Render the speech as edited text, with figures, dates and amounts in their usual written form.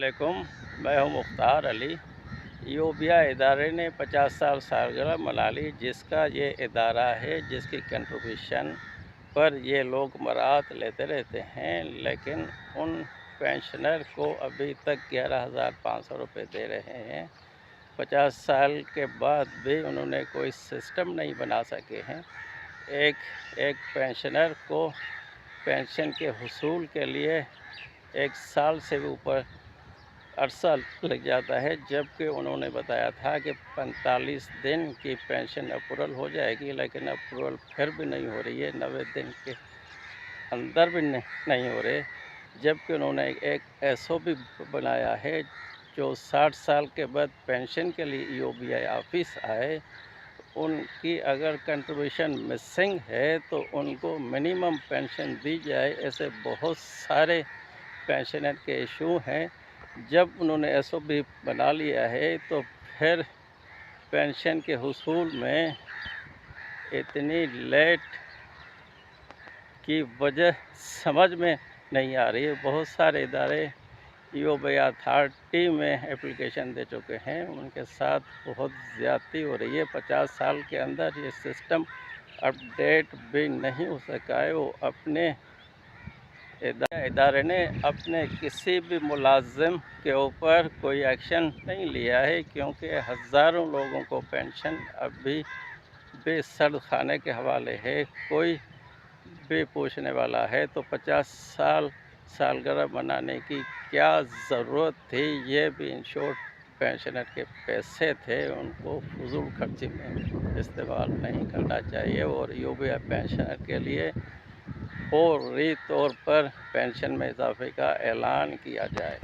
वालेकुम। मैं हूं मुख्तार अली। यूबिया इदारे ने 50 साल सालगिरह मना ली, जिसका ये इदारा है जिसकी कंट्रीब्यूशन पर ये लोग मराहत लेते रहते हैं, लेकिन उन पेंशनर को अभी तक 11,500 रुपये दे रहे हैं। 50 साल के बाद भी उन्होंने कोई सिस्टम नहीं बना सके हैं। एक एक पेंशनर को पेंशन के हुसूल के लिए 1 साल से भी ऊपर अरसा लग जाता है, जबकि उन्होंने बताया था कि 45 दिन की पेंशन अप्रूवल हो जाएगी, लेकिन अप्रूवल फिर भी नहीं हो रही है। 90 दिन के अंदर भी नहीं हो रहे, जबकि उन्होंने एक एसओपी बनाया है जो 60 साल के बाद पेंशन के लिए यूबीआई ऑफिस आए, उनकी अगर कंट्रीब्यूशन मिसिंग है तो उनको मिनिमम पेंशन दी जाए। ऐसे बहुत सारे पेंशनर के इशू हैं। जब उन्होंने एसओपी बना लिया है तो फिर पेंशन के हुसूल में इतनी लेट की वजह समझ में नहीं आ रही है। बहुत सारे इदारे यूबिया अथॉरिटी में एप्लीकेशन दे चुके हैं, उनके साथ बहुत ज़्यादती हो रही है। 50 साल के अंदर ये सिस्टम अपडेट भी नहीं हो सका है। वो अपने इदारे ने अपने किसी भी मुलाजिम के ऊपर कोई एक्शन नहीं लिया है, क्योंकि हज़ारों लोगों को पेंशन अभी भी सर्द खाने के हवाले है। कोई भी पूछने वाला है तो 50 साल सालगिरह मनाने की क्या ज़रूरत थी। ये भी इंश्योर्ड पेंशनर के पैसे थे, उनको फजूल खर्ची में इस्तेमाल नहीं करना चाहिए और यूबिया पेंशनर के लिए फौरी तौर पर पेंशन में इजाफे का ऐलान किया जाए।